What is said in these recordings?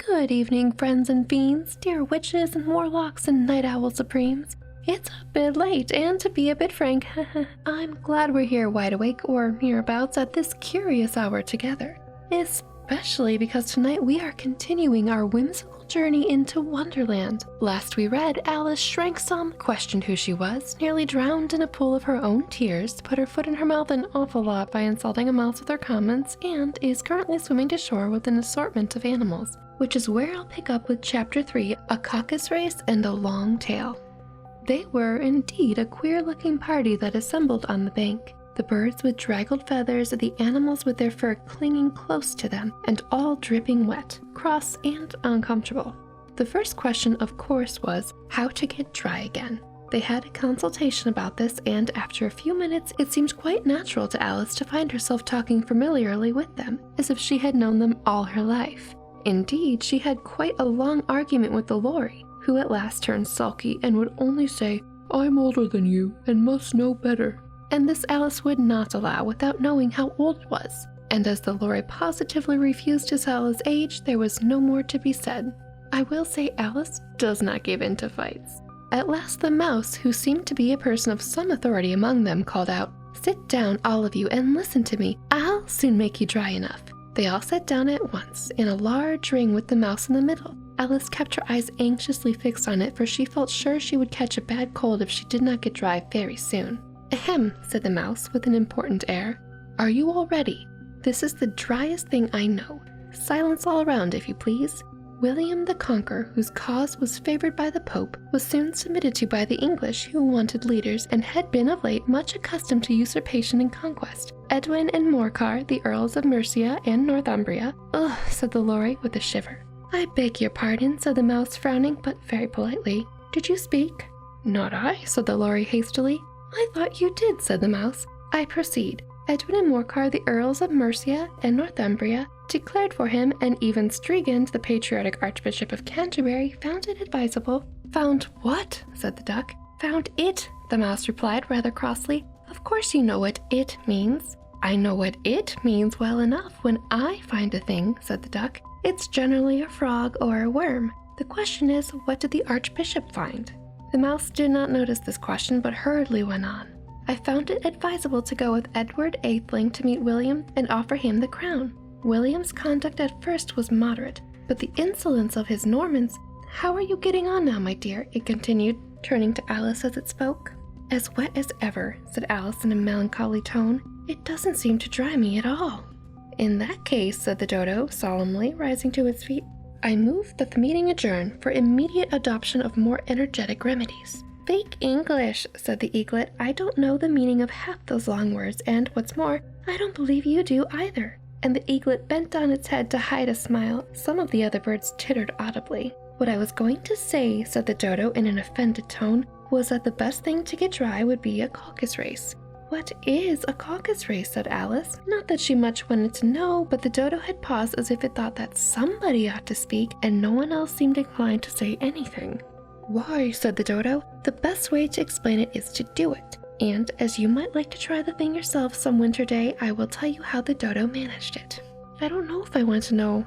Good evening, friends and fiends, dear witches and warlocks and night owl supremes. It's a bit late, and to be a bit frank, I'm glad we're here wide awake or nearabouts at this curious hour together. Especially because tonight we are continuing our whimsical journey into Wonderland. Last we read, Alice shrank some, questioned who she was, nearly drowned in a pool of her own tears, put her foot in her mouth an awful lot by insulting a mouse with her comments, and is currently swimming to shore with an assortment of animals, which is where I'll pick up with Chapter 3, A Caucus-Race and a Long Tail. They were indeed a queer-looking party that assembled on the bank. The birds with draggled feathers, the animals with their fur clinging close to them, and all dripping wet, cross, and uncomfortable. The first question, of course, was how to get dry again. They had a consultation about this, and after a few minutes, it seemed quite natural to Alice to find herself talking familiarly with them, as if she had known them all her life. Indeed, she had quite a long argument with the Lorry, who at last turned sulky and would only say, "I'm older than you and must know better." And this Alice would not allow without knowing how old it was. And as the Lorry positively refused to tell his age, there was no more to be said. I will say Alice does not give in to fights. At last the mouse, who seemed to be a person of some authority among them, called out, "Sit down, all of you, and listen to me. I'll soon make you dry enough." They all sat down at once, in a large ring with the mouse in the middle. Alice kept her eyes anxiously fixed on it, for she felt sure she would catch a bad cold if she did not get dry very soon. "Ahem," said the mouse with an important air. "Are you all ready? This is the driest thing I know. Silence all around, if you please." William the Conqueror, whose cause was favored by the Pope, was soon submitted to by the English, who wanted leaders and had been of late much accustomed to usurpation and conquest. Edwin and Morcar, the Earls of Mercia and Northumbria. "Ugh," said the Lorry with a shiver. "I beg your pardon," said the mouse, frowning, but very politely. "Did you speak?" "Not I," said the Lorry hastily. "I thought you did," said the mouse. "I proceed. Edwin and Morcar, the Earls of Mercia and Northumbria, declared for him, and even Stregand, the patriotic Archbishop of Canterbury, found it advisable." "Found what?" said the duck. "Found it," the mouse replied rather crossly. "Of course you know what it means." "I know what it means well enough when I find a thing," said the duck. "It's generally a frog or a worm. The question is, what did the Archbishop find?" The mouse did not notice this question, but hurriedly went on. "I found it advisable to go with Edward Atheling to meet William and offer him the crown. William's conduct at first was moderate, but the insolence of his Normans— How are you getting on now, my dear?" it continued, turning to Alice as it spoke. "As wet as ever," said Alice in a melancholy tone. "It doesn't seem to dry me at all." "In that case," said the dodo solemnly, rising to its feet, "I move that the meeting adjourn for immediate adoption of more energetic remedies." "Fake English," said the eaglet. "I don't know the meaning of half those long words, and what's more, I don't believe you do either." And the eaglet bent down its head to hide a smile. Some of the other birds tittered audibly. "What I was going to say," said the dodo in an offended tone, "was that the best thing to get dry would be a caucus-race." "What is a caucus-race?" said Alice. Not that she much wanted to know, but the dodo had paused as if it thought that somebody ought to speak, and no one else seemed inclined to say anything. "Why," said the dodo, "the best way to explain it is to do it. And as you might like to try the thing yourself some winter day, I will tell you how the dodo managed it." "I don't know if I want to know."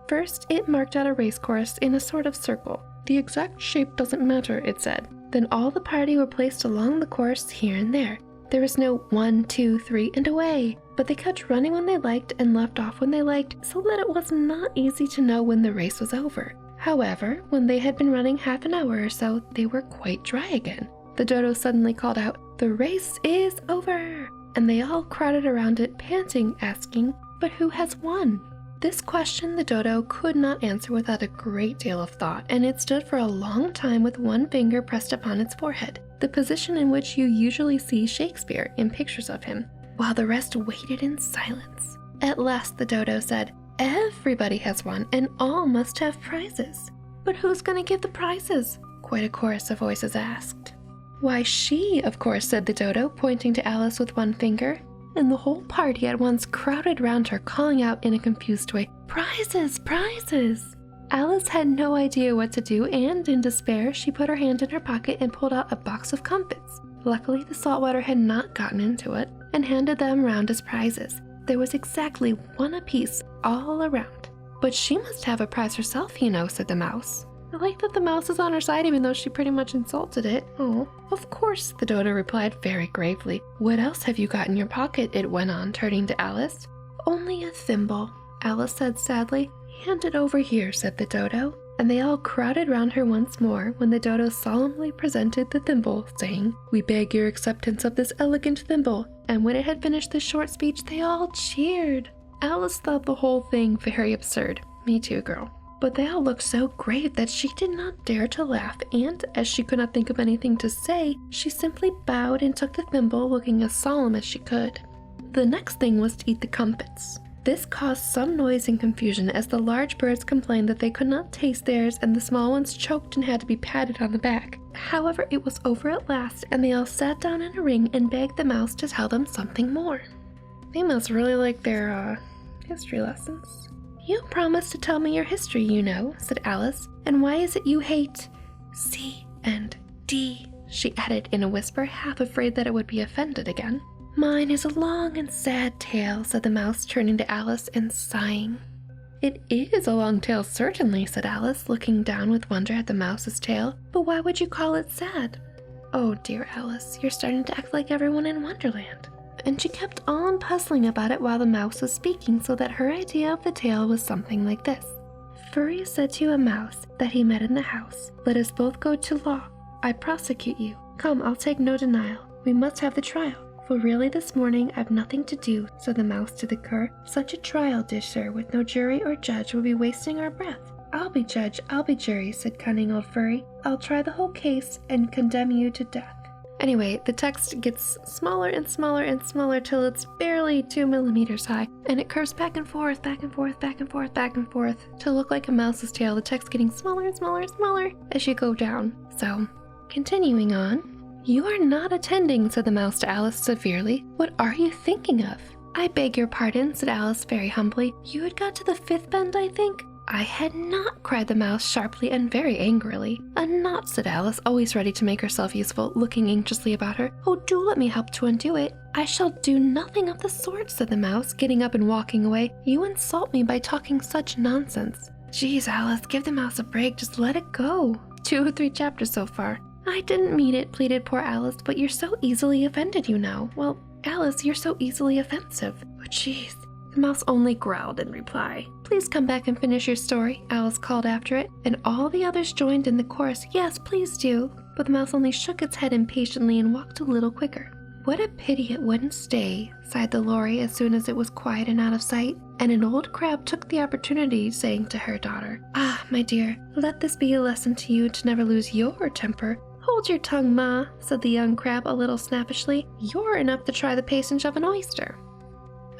First, it marked out a race course in a sort of circle. "The exact shape doesn't matter," it said. Then all the party were placed along the course here and there. There was no 1, 2, 3, and away, but they kept running when they liked and left off when they liked, so that it was not easy to know when the race was over. However, when they had been running half an hour or so, they were quite dry again. The dodo suddenly called out, "The race is over!" And they all crowded around it, panting, asking, "But who has won?" This question the dodo could not answer without a great deal of thought, and it stood for a long time with one finger pressed upon its forehead, the position in which you usually see Shakespeare in pictures of him, while the rest waited in silence. At last the dodo said, "Everybody has won, and all must have prizes." "But who's going to give the prizes?" quite a chorus of voices asked. "Why, she, of course," said the dodo, pointing to Alice with one finger. And the whole party at once crowded round her, calling out in a confused way, "Prizes! Prizes!" Alice had no idea what to do, and in despair she put her hand in her pocket and pulled out a box of comfits. Luckily the saltwater had not gotten into it, and handed them round as prizes. There was exactly one apiece all around. But she must have a prize herself, you know, said the mouse. I like that the mouse is on her side even though she pretty much insulted it. Oh, of course, the dodo replied very gravely. What else have you got in your pocket? It went on, turning to Alice. Only a thimble, Alice said sadly. Hand it over here, said the dodo. And they all crowded round her once more when the dodo solemnly presented the thimble, saying, We beg your acceptance of this elegant thimble. And when it had finished this short speech, they all cheered. Alice thought the whole thing very absurd. Me too, girl. But they all looked so grave that she did not dare to laugh, and, as she could not think of anything to say, she simply bowed and took the thimble, looking as solemn as she could. The next thing was to eat the comfits. This caused some noise and confusion as the large birds complained that they could not taste theirs and the small ones choked and had to be patted on the back. However, it was over at last, and they all sat down in a ring and begged the mouse to tell them something more. They must really like their, history lessons. You promised to tell me your history, you know, said Alice. And why is it you hate C and D? She added in a whisper, half afraid that it would be offended again. Mine is a long and sad tale, said the mouse, turning to Alice and sighing. It is a long tale, certainly, said Alice, looking down with wonder at the mouse's tail. But why would you call it sad? Oh, dear Alice, you're starting to act like everyone in Wonderland. And she kept on puzzling about it while the mouse was speaking, so that her idea of the tale was something like this. Furry said to a mouse that he met in the house, Let us both go to law. I prosecute you. Come, I'll take no denial. We must have the trial. For really this morning I've nothing to do, said the mouse to the cur. Such a trial, dear sir, with no jury or judge would be wasting our breath. I'll be judge, I'll be jury, said cunning old Furry. I'll try the whole case and condemn you to death. Anyway, the text gets smaller and smaller and smaller till it's barely 2 millimeters high, and it curves back and forth, back and forth, back and forth, back and forth, to look like a mouse's tail, the text getting smaller and smaller and smaller as you go down. So, continuing on. You are not attending, said the mouse to Alice severely. What are you thinking of? I beg your pardon, said Alice very humbly. You had got to the 5th bend, I think? I had not, cried the mouse sharply and very angrily. A knot, said Alice, always ready to make herself useful, looking anxiously about her. Oh, do let me help to undo it. I shall do nothing of the sort, said the mouse, getting up and walking away. You insult me by talking such nonsense. Geez, Alice, give the mouse a break, just let it go. 2 or 3 chapters so far. I didn't mean it, pleaded poor Alice, but you're so easily offended, you know. Well, Alice, you're so easily offensive. Oh, jeez. The mouse only growled in reply. Please come back and finish your story, Alice called after it, and all the others joined in the chorus. Yes, please do. But the mouse only shook its head impatiently and walked a little quicker. What a pity it wouldn't stay, sighed the Lory as soon as it was quiet and out of sight, and an old crab took the opportunity, saying to her daughter, Ah, my dear, let this be a lesson to you to never lose your temper. Hold your tongue, Ma, said the young crab a little snappishly. You're enough to try the patience of an oyster.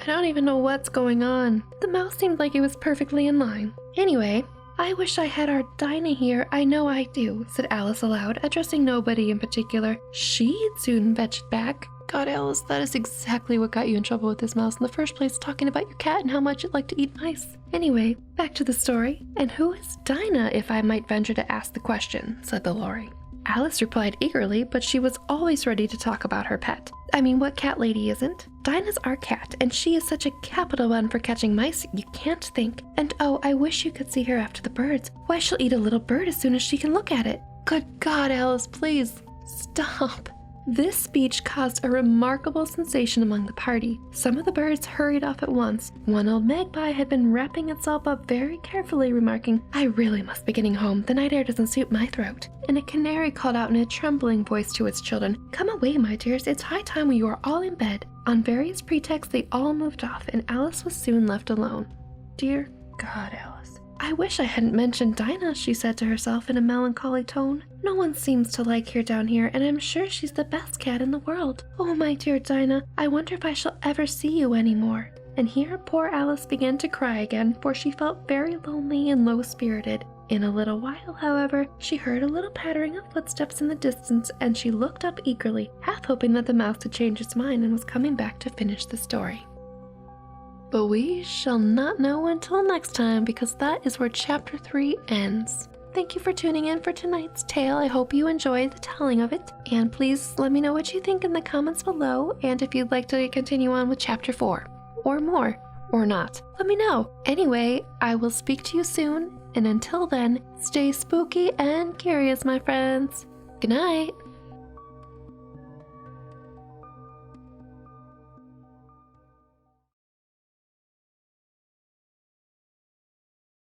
I don't even know what's going on. The mouse seemed like it was perfectly in line. Anyway, I wish I had our Dinah here. I know I do, said Alice aloud, addressing nobody in particular. She'd soon fetch it back. God, Alice, that is exactly what got you in trouble with this mouse in the first place, talking about your cat and how much it liked to eat mice. Anyway, back to the story. And who is Dinah, if I might venture to ask the question, said the Lory. Alice replied eagerly, but she was always ready to talk about her pet. I mean, what cat lady isn't? Dinah's our cat, and she is such a capital one for catching mice, you can't think. And oh, I wish you could see her after the birds. Why, she'll eat a little bird as soon as she can look at it. Good God, Alice, please, stop. This speech caused a remarkable sensation among the party. Some of the birds hurried off at once. One old magpie had been wrapping itself up very carefully, remarking, I really must be getting home. The night air doesn't suit my throat. And a canary called out in a trembling voice to its children, Come away, my dears, it's high time you are all in bed. On various pretexts, they all moved off, and Alice was soon left alone. Dear God, Alice. I wish I hadn't mentioned Dinah, she said to herself in a melancholy tone. No one seems to like her down here, and I'm sure she's the best cat in the world. Oh, my dear Dinah, I wonder if I shall ever see you any more. And here poor Alice began to cry again, for she felt very lonely and low-spirited. In a little while, however, she heard a little pattering of footsteps in the distance, and she looked up eagerly, half hoping that the mouse had changed its mind and was coming back to finish the story. But we shall not know until next time, because that is where Chapter 3 ends. Thank you for tuning in for tonight's tale. I hope you enjoyed the telling of it, and please let me know what you think in the comments below, and if you'd like to continue on with Chapter 4, or more. Or not. Let me know. Anyway, I will speak to you soon, and until then, stay spooky and curious, my friends. Good night.